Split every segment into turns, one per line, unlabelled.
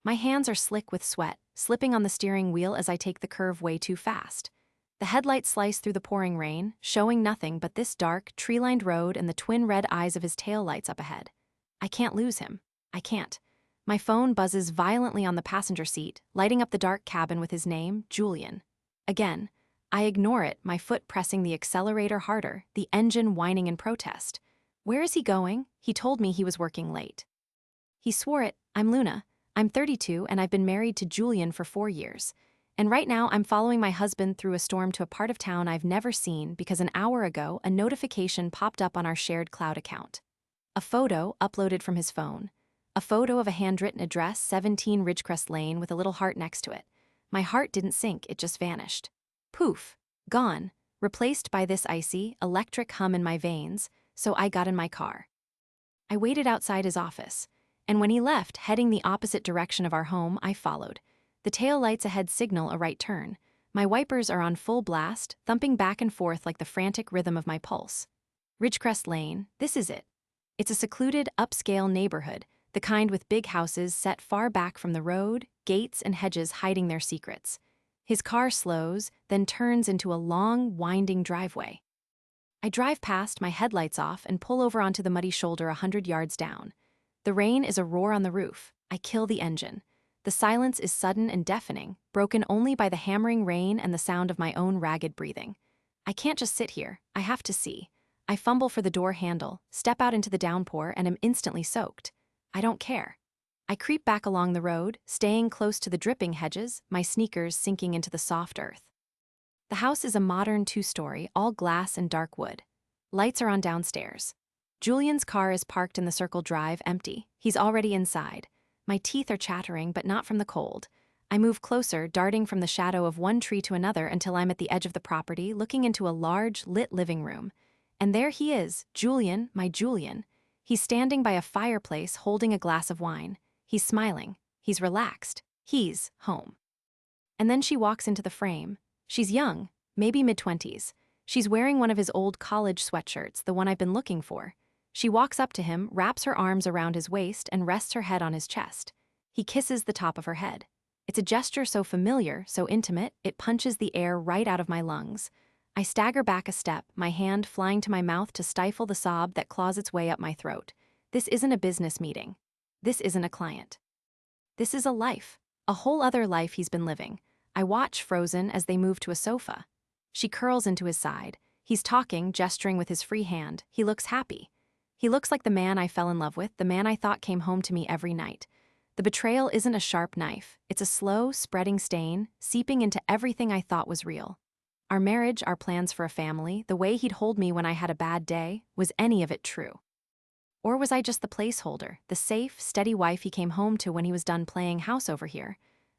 My hands are slick with sweat, slipping on the steering wheel as I take the curve way too fast. The headlights slice through the pouring rain, showing nothing but this dark, tree-lined road and the twin red eyes of his taillights up ahead. I can't lose him. I can't. My phone buzzes violently on the passenger seat, lighting up the dark cabin with his name, Julian. Again, I ignore it, my foot pressing the accelerator harder, the engine whining in protest. Where is he going? He told me he was working late. He swore it. I'm Luna. I'm 32 and I've been married to Julian for 4 years. And right now I'm following my husband through a storm to a part of town I've never seen because an hour ago a notification popped up on our shared cloud account. A photo uploaded from his phone. A photo of a handwritten address, 17 Ridgecrest Lane, with a little heart next to it. My heart didn't sink, it just vanished. Poof. Gone. Replaced by this icy, electric hum in my veins, so I got in my car. I waited outside his office, and when he left, heading the opposite direction of our home, I followed. The tail lights ahead signal a right turn. My wipers are on full blast, thumping back and forth like the frantic rhythm of my pulse. Ridgecrest Lane, this is it. It's a secluded, upscale neighborhood, the kind with big houses set far back from the road, gates and hedges hiding their secrets. His car slows, then turns into a long, winding driveway. I drive past, my headlights off, and pull over onto the muddy shoulder 100 yards down. The rain is a roar on the roof. I kill the engine. The silence is sudden and deafening, broken only by the hammering rain and the sound of my own ragged breathing. I can't just sit here. I have to see. I fumble for the door handle, step out into the downpour, and am instantly soaked. I don't care. I creep back along the road, staying close to the dripping hedges, my sneakers sinking into the soft earth. The house is a modern 2-story, all glass and dark wood. Lights are on downstairs. Julian's car is parked in the circle drive, empty. He's already inside. My teeth are chattering, but not from the cold. I move closer, darting from the shadow of one tree to another until I'm at the edge of the property, looking into a large, lit living room. And there he is, Julian, my Julian. He's standing by a fireplace, holding a glass of wine. He's smiling. He's relaxed. He's home. And then she walks into the frame. She's young, maybe mid-20s. She's wearing one of his old college sweatshirts, the one I've been looking for. She walks up to him, wraps her arms around his waist, and rests her head on his chest. He kisses the top of her head. It's a gesture so familiar, so intimate, it punches the air right out of my lungs. I stagger back a step, my hand flying to my mouth to stifle the sob that claws its way up my throat. This isn't a business meeting. This isn't a client. This is a life. A whole other life he's been living. I watch, frozen, as they move to a sofa. She curls into his side. He's talking, gesturing with his free hand. He looks happy. He looks like the man I fell in love with, the man I thought came home to me every night. The betrayal isn't a sharp knife. It's a slow, spreading stain, seeping into everything I thought was real. Our marriage, our plans for a family, the way he'd hold me when I had a bad day, was any of it true? Or was I just the placeholder, the safe, steady wife he came home to when he was done playing house over here?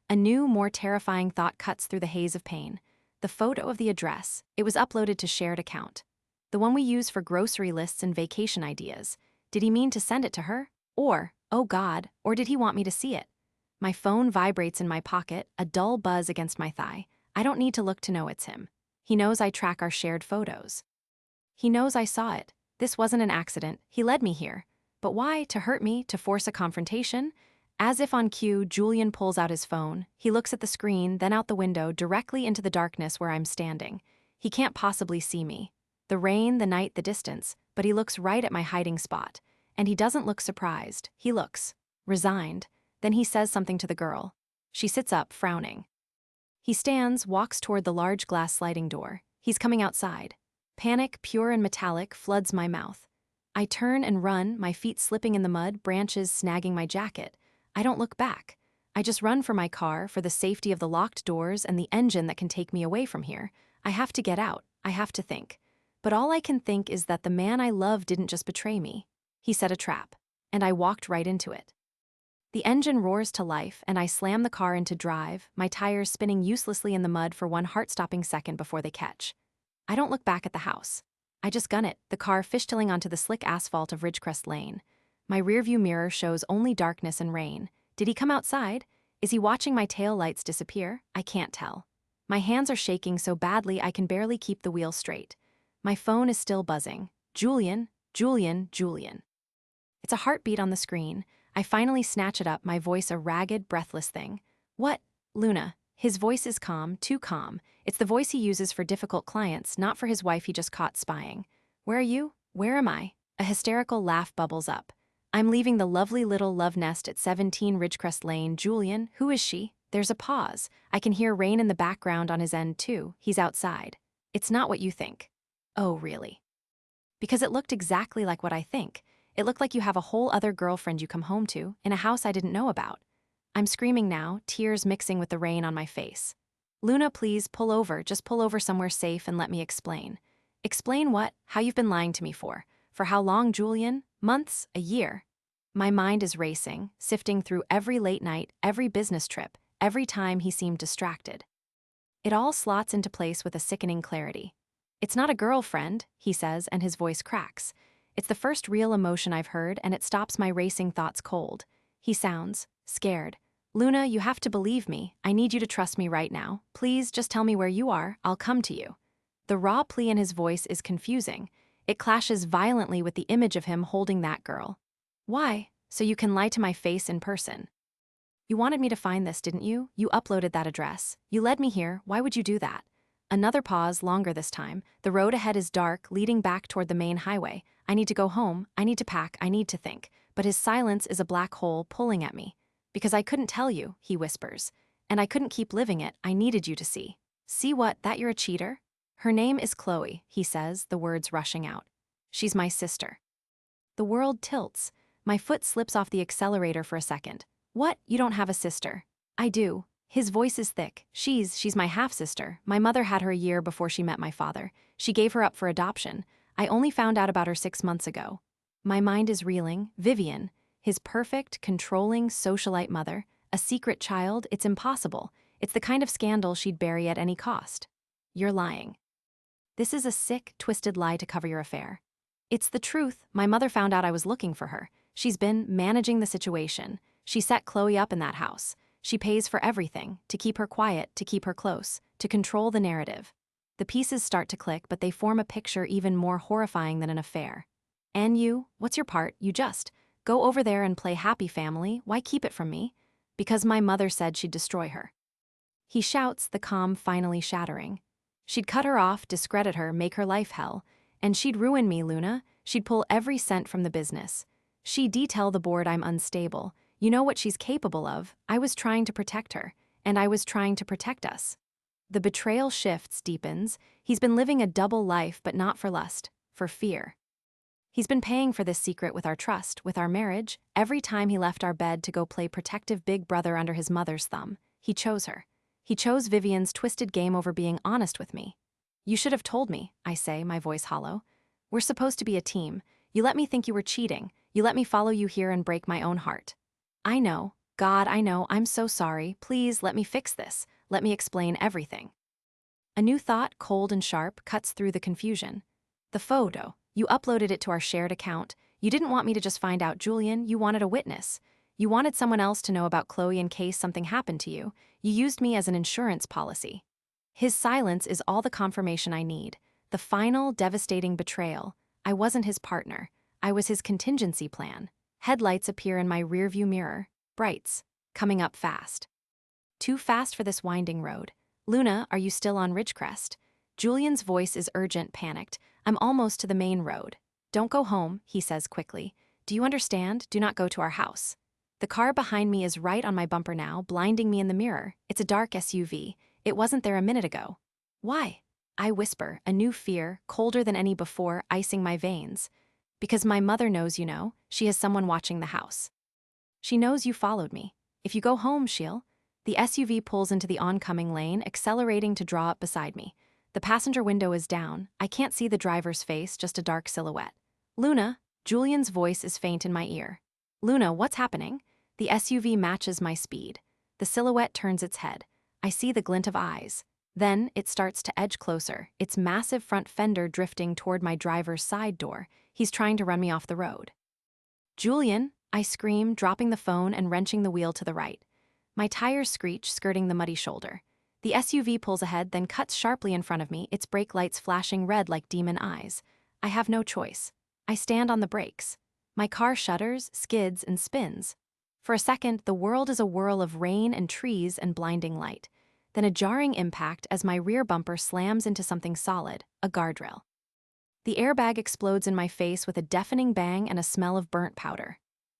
A new, more terrifying thought cuts through the haze of pain. The photo of the address, it was uploaded to shared account. The one we use for grocery lists and vacation ideas. Did he mean to send it to her? Or, oh God, or did he want me to see it? My phone vibrates in my pocket, a dull buzz against my thigh. I don't need to look to know it's him. He knows I track our shared photos. He knows I saw it. This wasn't an accident. He led me here. But why? To hurt me? To force a confrontation? As if on cue, Julian pulls out his phone. He looks at the screen, then out the window, directly into the darkness where I'm standing. He can't possibly see me. The rain, the night, the distance, but he looks right at my hiding spot. And he doesn't look surprised. He looks resigned. Then he says something to the girl. She sits up, frowning. He stands, walks toward the large glass sliding door. He's coming outside. Panic, pure and metallic, floods my mouth. I turn and run, my feet slipping in the mud, branches snagging my jacket. I don't look back. I just run for my car, for the safety of the locked doors and the engine that can take me away from here. I have to get out. I have to think. But all I can think is that the man I love didn't just betray me. He set a trap. And I walked right into it. The engine roars to life, and I slam the car into drive, my tires spinning uselessly in the mud for one heart-stopping second before they catch. I don't look back at the house. I just gun it, the car fishtailing onto the slick asphalt of Ridgecrest Lane. My rearview mirror shows only darkness and rain. Did he come outside? Is he watching my tail lights disappear? I can't tell. My hands are shaking so badly I can barely keep the wheel straight. My phone is still buzzing. Julian, Julian, Julian. It's a heartbeat on the screen. I finally snatch it up, my voice a ragged, breathless thing. What? Luna. His voice is calm, too calm. It's the voice he uses for difficult clients, not for his wife he just caught spying. Where are you? Where am I? A hysterical laugh bubbles up. I'm leaving the lovely little love nest at 17 Ridgecrest Lane. Julian, who is she? There's a pause. I can hear rain in the background on his end too. He's outside. It's not what you think. Oh, really? Because it looked exactly like what I think. It looked like you have a whole other girlfriend you come home to, in a house I didn't know about. I'm screaming now, tears mixing with the rain on my face. Luna, please pull over, just pull over somewhere safe and let me explain. Explain what? How you've been lying to me for. For how long, Julian? Months? A year? My mind is racing, sifting through every late night, every business trip, every time he seemed distracted. It all slots into place with a sickening clarity. It's not a girlfriend, he says, and his voice cracks. It's the first real emotion I've heard, and it stops my racing thoughts cold. He sounds scared. Luna, you have to believe me. I need you to trust me right now. Please, just tell me where you are. I'll come to you. The raw plea in his voice is confusing. It clashes violently with the image of him holding that girl. Why? So you can lie to my face in person. You wanted me to find this, didn't you? You uploaded that address. You led me here. Why would you do that? Another pause, longer this time. The road ahead is dark, leading back toward the main highway. I need to go home. I need to pack. I need to think. But his silence is a black hole pulling at me. Because I couldn't tell you, he whispers. And I couldn't keep living it. I needed you to see. See what? That you're a cheater? Her name is Chloe, he says, the words rushing out. She's my sister. The world tilts. My foot slips off the accelerator for a second. What? You don't have a sister? I do. His voice is thick. She's my half-sister. My mother had her a year before she met my father. She gave her up for adoption. I only found out about her 6 months ago. My mind is reeling. Vivian, his perfect, controlling socialite mother, a secret child, it's impossible. It's the kind of scandal she'd bury at any cost. You're lying. This is a sick, twisted lie to cover your affair. It's the truth. My mother found out I was looking for her. She's been managing the situation. She set Chloe up in that house. She pays for everything, to keep her quiet, to keep her close, to control the narrative. The pieces start to click, but they form a picture even more horrifying than an affair. And you, what's your part? You just go over there and play happy family. Why keep it from me? Because my mother said she'd destroy her. He shouts, the calm finally shattering. She'd cut her off, discredit her, make her life hell. And she'd ruin me, Luna. She'd pull every cent from the business. She'd tell the board I'm unstable. You know what she's capable of. I was trying to protect her, and I was trying to protect us. The betrayal shifts, deepens. He's been living a double life, but not for lust, for fear. He's been paying for this secret with our trust, with our marriage. Every time he left our bed to go play protective big brother under his mother's thumb, he chose her. He chose Vivian's twisted game over being honest with me. You should have told me, I say, my voice hollow. We're supposed to be a team. You let me think you were cheating. You let me follow you here and break my own heart. I know. God, I know. I'm so sorry. Please let me fix this. Let me explain everything. A new thought, cold and sharp, cuts through the confusion. The photo. You uploaded it to our shared account. You didn't want me to just find out, Julian. You wanted a witness. You wanted someone else to know about Chloe in case something happened to you. You used me as an insurance policy. His silence is all the confirmation I need. The final, devastating betrayal. I wasn't his partner. I was his contingency plan. Headlights appear in my rearview mirror. Brights. Coming up fast. Too fast for this winding road. Luna, are you still on Ridgecrest? Julian's voice is urgent, panicked. I'm almost to the main road. Don't go home, he says quickly. Do you understand? Do not go to our house. The car behind me is right on my bumper now, blinding me in the mirror. It's a dark SUV. It wasn't there a minute ago. Why? I whisper, a new fear, colder than any before, icing my veins. Because my mother knows, you know, she has someone watching the house. She knows you followed me. If you go home, she'll... The SUV pulls into the oncoming lane, accelerating to draw up beside me. The passenger window is down. I can't see the driver's face, just a dark silhouette. Luna, Julian's voice is faint in my ear. Luna, what's happening? The SUV matches my speed. The silhouette turns its head. I see the glint of eyes. Then it starts to edge closer, its massive front fender drifting toward my driver's side door. He's trying to run me off the road. Julian, I scream, dropping the phone and wrenching the wheel to the right. My tires screech, skirting the muddy shoulder. The SUV pulls ahead, then cuts sharply in front of me, its brake lights flashing red like demon eyes. I have no choice. I stand on the brakes. My car shudders, skids, and spins. For a second, the world is a whirl of rain and trees and blinding light. Then a jarring impact as my rear bumper slams into something solid, a guardrail. The airbag explodes in my face with a deafening bang and a smell of burnt powder.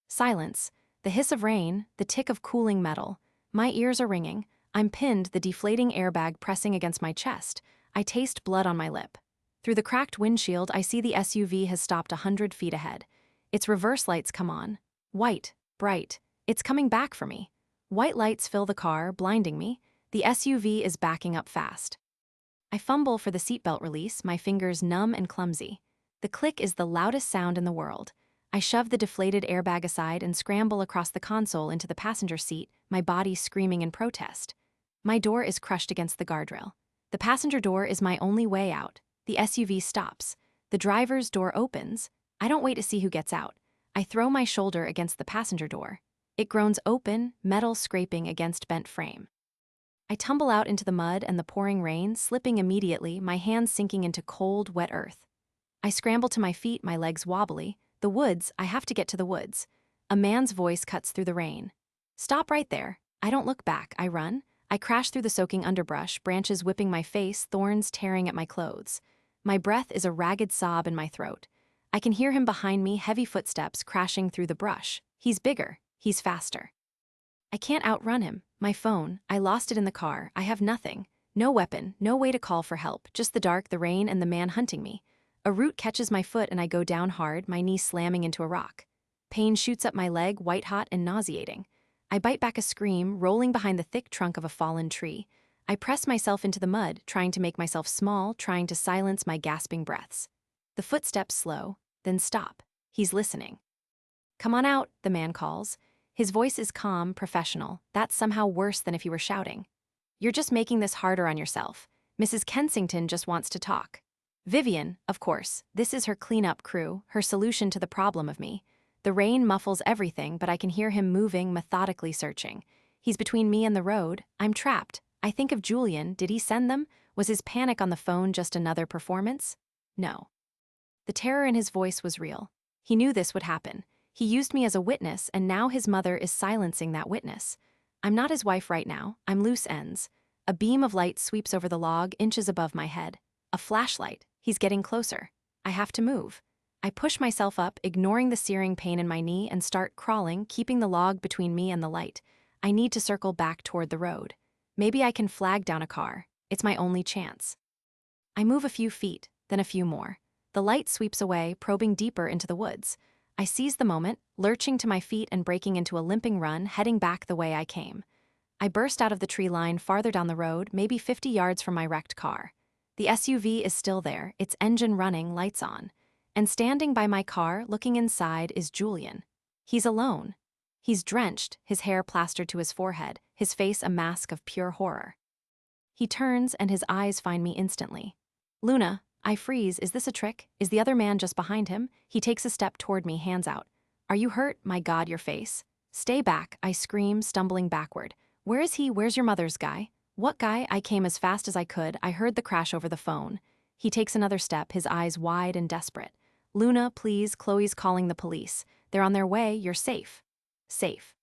Silence, the hiss of rain, the tick of cooling metal. My ears are ringing. I'm pinned, the deflating airbag pressing against my chest. I taste blood on my lip. Through the cracked windshield, I see the SUV has stopped 100 feet ahead. Its reverse lights come on. White, bright. It's coming back for me. White lights fill the car, blinding me. The SUV is backing up fast. I fumble for the seatbelt release, my fingers numb and clumsy. The click is the loudest sound in the world. I shove the deflated airbag aside and scramble across the console into the passenger seat, my body screaming in protest. My door is crushed against the guardrail. The passenger door is my only way out. The SUV stops. The driver's door opens. I don't wait to see who gets out. I throw my shoulder against the passenger door. It groans open, metal scraping against bent frame. I tumble out into the mud and the pouring rain, slipping immediately, my hands sinking into cold, wet earth. I scramble to my feet, my legs wobbly. The woods, I have to get to the woods. A man's voice cuts through the rain. Stop right there. I don't look back, I run. I crash through the soaking underbrush, branches whipping my face, thorns tearing at my clothes. My breath is a ragged sob in my throat. I can hear him behind me, heavy footsteps crashing through the brush. He's bigger. He's faster. I can't outrun him. My phone, I lost it in the car. I have nothing. No weapon, no way to call for help, just the dark, the rain, and the man hunting me. A root catches my foot and I go down hard, my knee slamming into a rock. Pain shoots up my leg, white-hot and nauseating. I bite back a scream, rolling behind the thick trunk of a fallen tree. I press myself into the mud, trying to make myself small, trying to silence my gasping breaths. The footsteps slow, then stop. He's listening. Come on out, the man calls. His voice is calm, professional. That's somehow worse than if he were shouting. You're just making this harder on yourself. Mrs. Kensington just wants to talk. Vivian, of course, this is her cleanup crew, her solution to the problem of me. The rain muffles everything, but I can hear him moving, methodically searching. He's between me and the road. I'm trapped. I think of Julian. Did he send them? Was his panic on the phone just another performance? No. The terror in his voice was real. He knew this would happen. He used me as a witness, and now his mother is silencing that witness. I'm not his wife right now. I'm loose ends. A beam of light sweeps over the log, inches above my head. A flashlight. He's getting closer. I have to move. I push myself up, ignoring the searing pain in my knee, and start crawling, keeping the log between me and the light. I need to circle back toward the road. Maybe I can flag down a car. It's my only chance. I move a few feet, then a few more. The light sweeps away, probing deeper into the woods. I seize the moment, lurching to my feet and breaking into a limping run, heading back the way I came. I burst out of the tree line farther down the road, maybe 50 yards from my wrecked car. The SUV is still there, its engine running, lights on. And standing by my car, looking inside, is Julian. He's alone. He's drenched, his hair plastered to his forehead, his face a mask of pure horror. He turns and his eyes find me instantly. Luna, I freeze. Is this a trick? Is the other man just behind him? He takes a step toward me, hands out. Are you hurt? My God, your face. Stay back, I scream, stumbling backward. Where is he? Where's your mother's guy? What guy? I came as fast as I could. I heard the crash over the phone. He takes another step, his eyes wide and desperate. Luna, please, Chloe's calling the police. They're on their way, you're safe. Safe.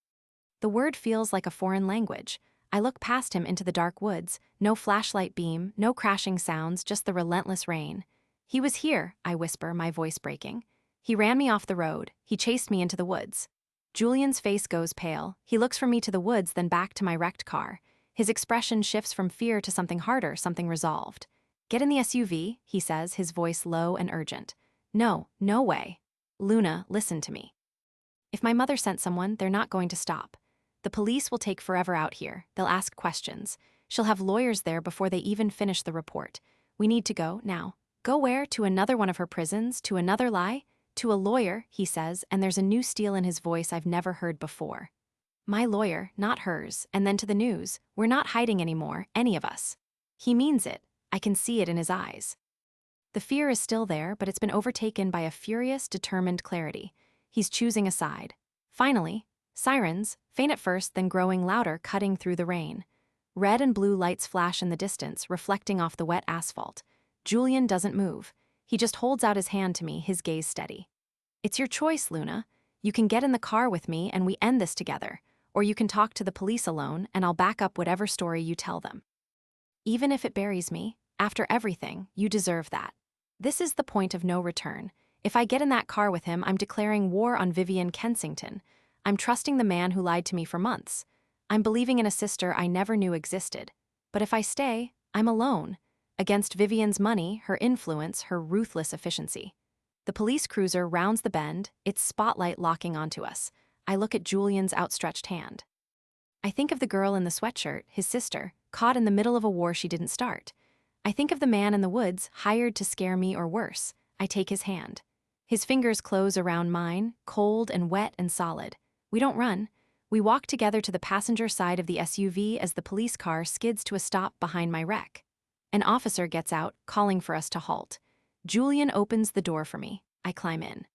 The word feels like a foreign language. I look past him into the dark woods, no flashlight beam, no crashing sounds, just the relentless rain. He was here, I whisper, my voice breaking. He ran me off the road. He chased me into the woods. Julian's face goes pale. He looks from me to the woods, then back to my wrecked car. His expression shifts from fear to something harder, something resolved. Get in the SUV, he says, his voice low and urgent. No, no way. Luna, listen to me. If my mother sent someone, they're not going to stop. The police will take forever out here. They'll ask questions. She'll have lawyers there before they even finish the report. We need to go, now. Go where? To another one of her prisons? To another lie? To a lawyer, he says, and there's a new steel in his voice I've never heard before. My lawyer, not hers, and then to the news. We're not hiding anymore, any of us. He means it. I can see it in his eyes. The fear is still there, but it's been overtaken by a furious, determined clarity. He's choosing a side. Finally, sirens, faint at first, then growing louder, cutting through the rain. Red and blue lights flash in the distance, reflecting off the wet asphalt. Julian doesn't move. He just holds out his hand to me, his gaze steady. It's your choice, Luna. You can get in the car with me and we end this together, or you can talk to the police alone and I'll back up whatever story you tell them. Even if it buries me, after everything, you deserve that. This is the point of no return. If I get in that car with him, I'm declaring war on Vivian Kensington. I'm trusting the man who lied to me for months. I'm believing in a sister I never knew existed. But if I stay, I'm alone, against Vivian's money, her influence, her ruthless efficiency. The police cruiser rounds the bend, its spotlight locking onto us. I look at Julian's outstretched hand. I think of the girl in the sweatshirt, his sister, caught in the middle of a war she didn't start. I think of the man in the woods, hired to scare me or worse. I take his hand. His fingers close around mine, cold and wet and solid. We don't run. We walk together to the passenger side of the SUV as the police car skids to a stop behind my wreck. An officer gets out, calling for us to halt. Julian opens the door for me. I climb in.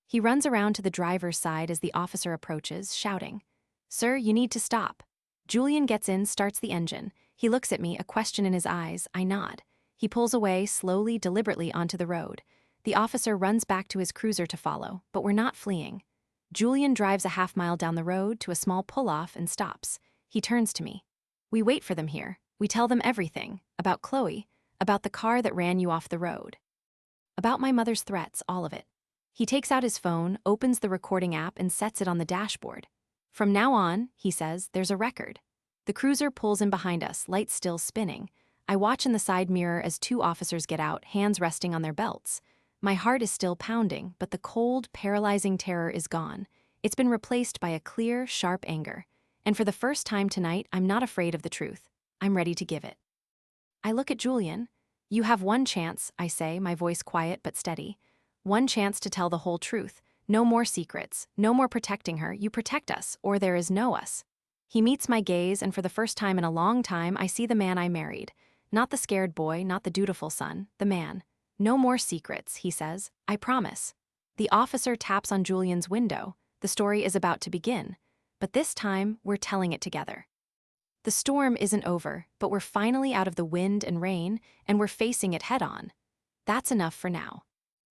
He runs around to the driver's side as the officer approaches, shouting, "Sir, you need to stop." Julian gets in, starts the engine. He looks at me, a question in his eyes. I nod. He pulls away, slowly, deliberately, onto the road. The officer runs back to his cruiser to follow, but we're not fleeing. Julian drives a half-mile down the road to a small pull-off and stops. He turns to me. "We wait for them here. We tell them everything. About Chloe, about the car that ran you off the road. About my mother's threats, all of it." He takes out his phone, opens the recording app, and sets it on the dashboard. "From now on," he says, "there's a record." The cruiser pulls in behind us, lights still spinning. I watch in the side mirror as two officers get out, hands resting on their belts. My heart is still pounding, but the cold, paralyzing terror is gone. It's been replaced by a clear, sharp anger. And for the first time tonight, I'm not afraid of the truth. I'm ready to give it. I look at Julian. "You have one chance," I say, my voice quiet but steady. "One chance to tell the whole truth. No more secrets. No more protecting her. You protect us, or there is no us." He meets my gaze, and for the first time in a long time, I see the man I married. Not the scared boy, not the dutiful son, the man. "No more secrets," he says. "I promise." The officer taps on Julian's window. The story is about to begin. But this time, we're telling it together. The storm isn't over, but we're finally out of the wind and rain, and we're facing it head-on. That's enough for now.